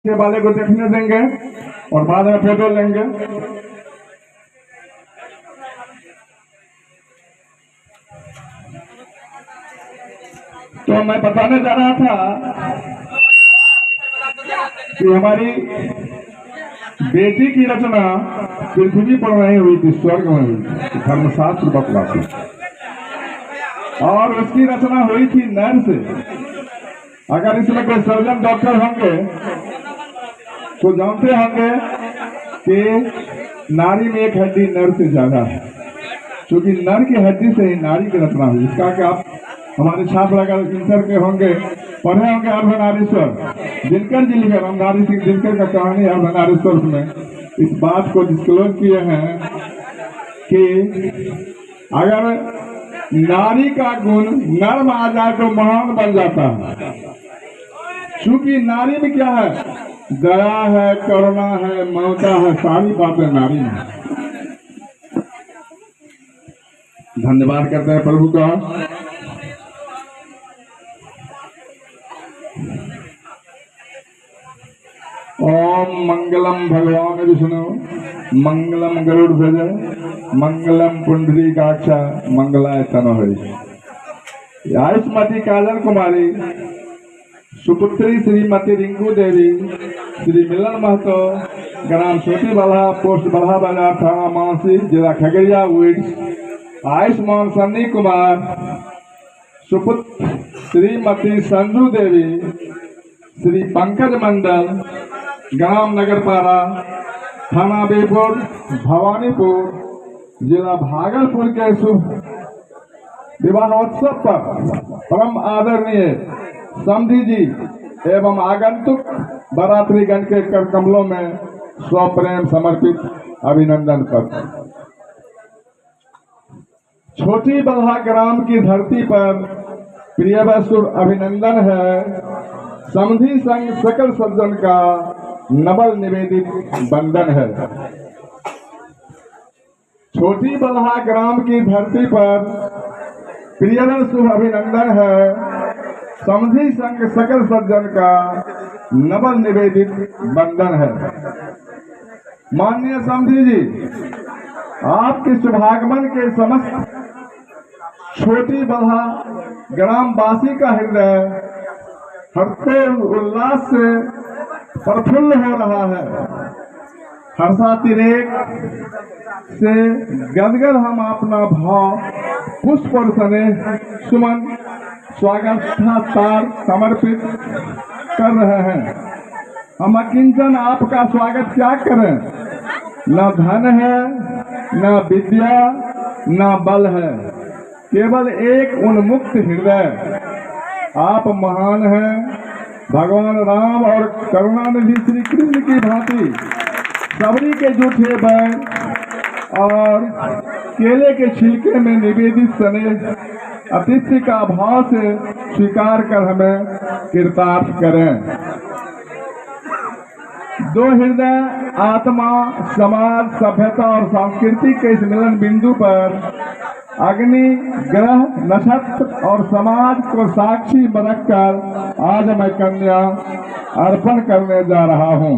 के वाले को देखने देंगे और बाद में फोटो लेंगे। तो मैं बताने जा रहा था कि हमारी बेटी की रचना पृथ्वी पर नहीं हुई थी, स्वर्ग में हुई थी, धर्मशास्त्र बतलाती, और उसकी रचना हुई थी नर से। अगर इसमें कोई सर्जन डॉक्टर होंगे तो जानते होंगे कि नारी में एक हड्डी नर से ज्यादा है, क्योंकि नर की हड्डी से ही नारी की रचना हुई। इसका कि आप हमारे छात्र अगर इंटर के होंगे, पढ़े होंगे अर्धनारीश्वर, दिनकर जी लिखे, रामधारी सिंह दिनकर का कहानी अर्धनारीश्वर में इस बात को डिस्क्लोज किए हैं कि अगर नारी का गुण नर में आ जाए तो महान बन जाता है। क्योंकि नारी में क्या है? दया है, करुणा है, ममता है, सारी बातें नारी में। धन्यवाद करते हैं प्रभु का। ओम मंगलम भगवान विष्णु, मंगलम गरुड़ ध्वज, मंगलम पुंडरीकाक्ष, मंगलाय तनोहरि। आयुष्मती काजल कुमारी, सुपुत्री श्रीमती रिंकू देवी, श्री मिलन महतो, ग्राम छोटी बल्हा, पोस्ट बल्हा बाजार, थाना मानसी, जिला खगड़िया विड्स। आयुष्मान सन्नी कुमार, सुपुत्र श्रीमती संजू देवी, श्री पंकज मंडल, ग्राम नगरपारा, थाना बेपुर, भवानीपुर, जिला भागलपुर के शुभ विवाहोत्सव पर परम आदरणीय समधी जी एवं आगंतुक बरातरीगण के कर कमलों में स्वप्रेम समर्पित अभिनंदन पत्र। छोटी बल्हा ग्राम की धरती पर प्रियवसुर अभिनंदन है। समधी संग सकल सज्जन का नवल निवेदित बंधन है। छोटी बल्हा ग्राम की धरती पर प्रियवसुर अभिनंदन है। समधी संग सकल सज्जन का नवल निवेदित बंधन है। माननीय समधी जी, आपके शुभागमन के समस्त छोटी बल्हा ग्रामवासी का हृदय हर्षो उल्लास से प्रफुल्ल हो रहा है। हर्षातिरेक से गदगद हम अपना भाव पुष्प और स्नेह सुमन स्वागत तार समर्पित कर रहे हैं। हम अकिंचन आपका स्वागत क्या करें? न धन है, न विद्या, न बल है, केवल एक उन्मुक्त हृदय। आप महान हैं। भगवान राम और करुणानिधि श्री कृष्ण की भांति सबरी के जूठे बैल और केले के छिलके में निवेदित स्नेह अतिथि का भाव से स्वीकार कर हमें कृतार्थ करें। दो हृदय, आत्मा, समाज, सभ्यता और संस्कृति के इस मिलन बिंदु पर अग्नि, ग्रह, नक्षत्र और समाज को साक्षी रखकर आज मैं कन्या अर्पण करने जा रहा हूँ।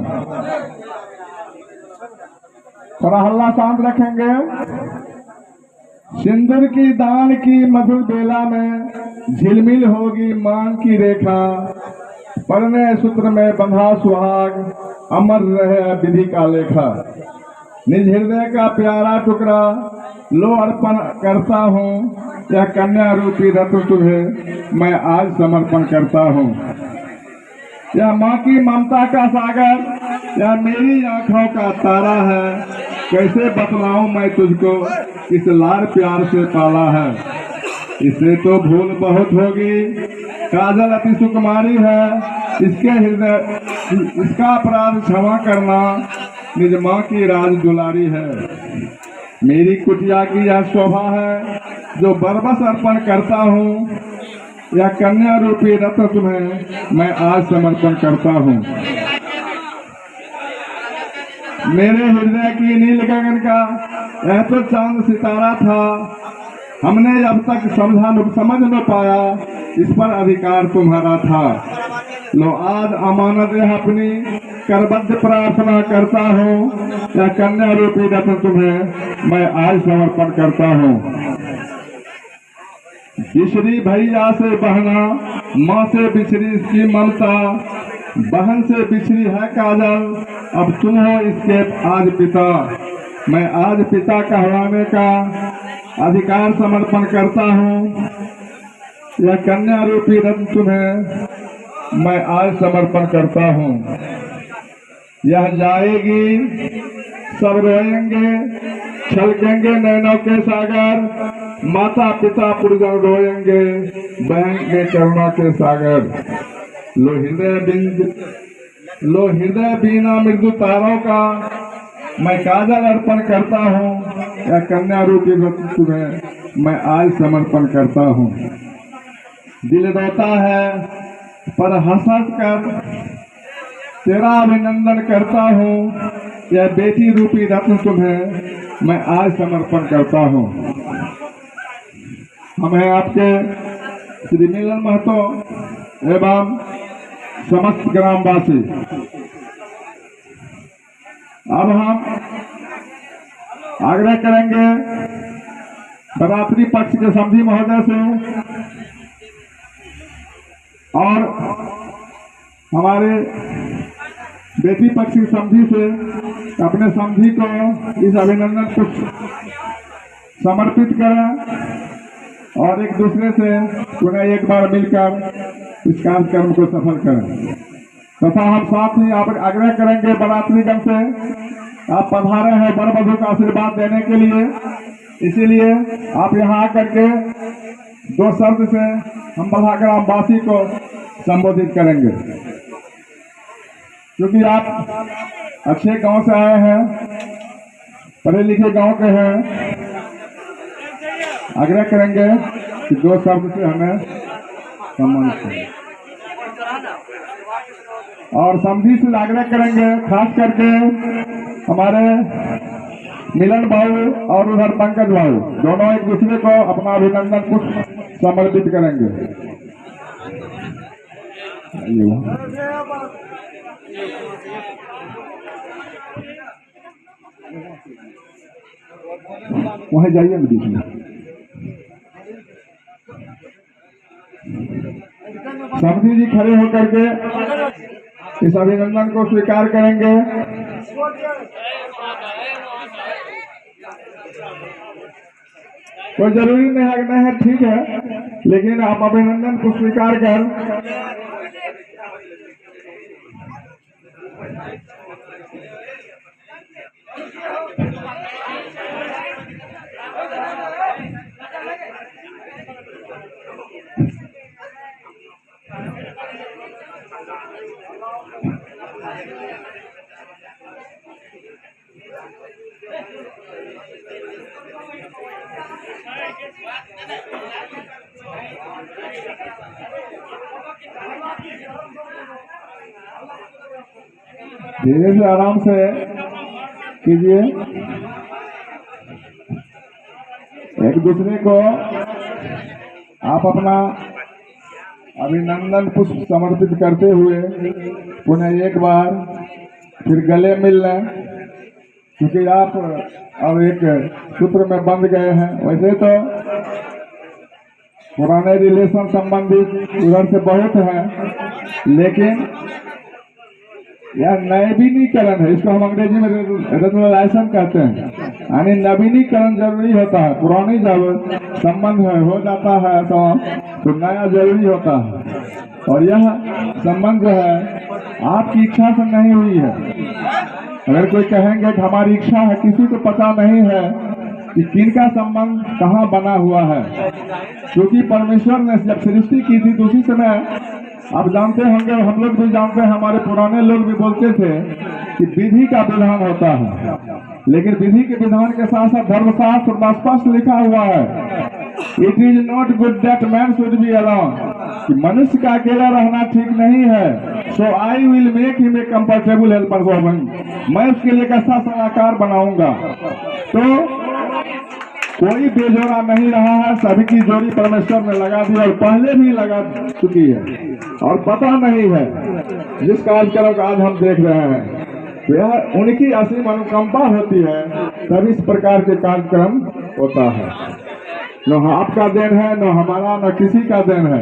थोड़ा हल्ला शांत रखेंगे। सिंदूर की दान की मधुर बेला में झिलमिल होगी मांग की रेखा। परने सूत्र में बंधा सुहाग, अमर रहे विधि का लेखा। निज हृदय का प्यारा टुकड़ा लो अर्पण करता हूँ। यह कन्या रूपी रत्न तुम्हें मैं आज समर्पण करता हूँ। यह माँ की ममता का सागर, यह मेरी आंखों का तारा है। कैसे बतलाऊं मैं तुझको इस लाड़ प्यार से पाला है। इसे तो भूल बहुत होगी, काजल अति सुकुमारी है। इसके हृदय इसका अपराध क्षमा करना, निज माँ की राज दुलारी है। मेरी कुटिया की यह शोभा है जो बरबस अर्पण करता हूँ। यह कन्या रूपी रत्न तुम्हें मैं आज समर्पण करता हूँ। मेरे हृदय की नील गगन का यह तो चांद सितारा था। हमने अब तक समझ न पाया, इस पर अधिकार तुम्हारा था। लो आज अमानत यह अपनी करबद्ध प्रार्थना करता हूँ, यह कन्या रूपी रत्न तुम्हें मैं आज समर्पण करता हूँ। बिछड़ी भैया से बहना, माँ से बिछड़ी इसकी ममता, बहन से बिछड़ी है काजल, अब तुम हो इसके आज पिता। मैं आज पिता कहलाने का अधिकार समर्पण करता हूँ, यह कन्या रूपी रत्न तुम्हें मैं आज समर्पण करता हूँ। यह जाएगी सब रोएंगे, छलकेंगे नैनों के सागर, माता पिता पुरजन रोएंगे, बहेंगे करुणा के सागर। लो हृदय बीना मृदु तारों का मैं काजल अर्पण करता हूँ, यह कन्या रूपी रत्न तुम्हें मैं आज समर्पण करता हूँ। दिल रोता है पर हंस कर तेरा अभिनंदन करता हूँ, यह बेटी रूपी रत्न तुम्हें मैं आज समर्पण करता हूँ। हम हैं आपके श्री मिलन महतो एवं समस्त ग्रामवासी। अब हम आग्रह करेंगे बरात्री पक्ष के समधी महोदय से और हमारे बेटी पक्ष की समधी से अपने समधी को इस अभिनंदन पुष्प समर्पित करें और एक दूसरे से पुनः एक बार मिलकर इस कार्यक्रम को सफल करें। तथा हम साथ ही आप आग्रह करेंगे बरात्रीगण से, आप पधारे हैं वर वधू का आशीर्वाद देने के लिए, इसीलिए आप यहाँ आकर के दो शब्द से हम बल्हा ग्रामवासी को संबोधित करेंगे। क्योंकि आप अच्छे गांव से आए हैं, पढ़े लिखे गांव के हैं, आग्रह करेंगे कि दो शब्द से हमें सम्मानित करें और समझी से आग्रह करेंगे खास करके हमारे मिलन भाऊ और उधर पंकज भाऊ दोनों एक दूसरे को अपना अभिनंदन पुष्प समर्पित करेंगे। वहीं जाइए ना बीच में। समधी जी खड़े होकर के इस अभिनंदन को स्वीकार करेंगे। कोई जरूरी नहीं है, ठीक है, लेकिन आप अभिनंदन को स्वीकार कर धीरे से आराम से कीजिए। एक दूसरे को आप अपना अभिनंदन पुष्प समर्पित करते हुए पुनः एक बार फिर गले मिल लें, क्योंकि आप अब एक सूत्र में बंध गए हैं। वैसे तो पुराने रिलेशन संबंधित उधर से बहुत हैं, लेकिन यह नवीनीकरण है, इसको हम अंग्रेजी में रेगुलराइजेशन कहते हैं, यानी नवीनीकरण जरूरी होता है। पुरानी जब संबंध हो जाता है तो नया जरूरी होता है, और यह संबंध जो है आपकी इच्छा से नहीं हुई है। अगर कोई कहेंगे कि हमारी इच्छा है, किसी को पता नहीं है कि किनका संबंध कहाँ बना हुआ है, क्योंकि परमेश्वर ने जब सृष्टि की थी तो उसी समय आप जानते होंगे, हम लोग भी जानते हैं, हमारे पुराने लोग भी बोलते थे कि विधि का विधान होता है, लेकिन विधि के विधान के साथ साथ धर्मशास्त्र में स्पष्ट लिखा हुआ है, it is not good that man should be alone, कि मनुष्य का अकेला रहना ठीक नहीं है। So I will make him a comfortable helper for me, मैं उसके लिए एक अच्छा सलाहकार बनाऊंगा। तो कोई बेजोड़ा नहीं रहा है, सभी की जोड़ी परमेश्वर ने लगा दी और पहले भी लगा चुकी है। और पता नहीं है जिस कार्यक्रम का आज हम देख रहे हैं, तो यह उनकी असीम अनुकंपा होती है तभी इस प्रकार के कार्यक्रम होता है। न आपका देन है, न हमारा, न किसी का देन है,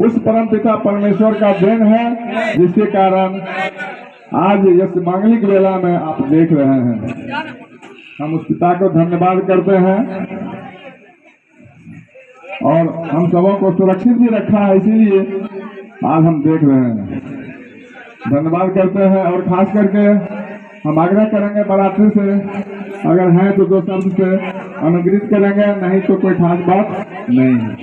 उस परम पिता परमेश्वर का देन है, जिसके कारण आज इस मांगलिक वेला में आप देख रहे हैं। हम उस पिता को धन्यवाद करते हैं और हम सबों को सुरक्षित भी रखा है, इसीलिए आज हम देख रहे हैं। धन्यवाद करते हैं और खास करके हम आग्रह करेंगे बराती से, अगर हैं तो 2 शब्द से अनुग्रहित करेंगे, नहीं तो कोई खास बात नहीं है।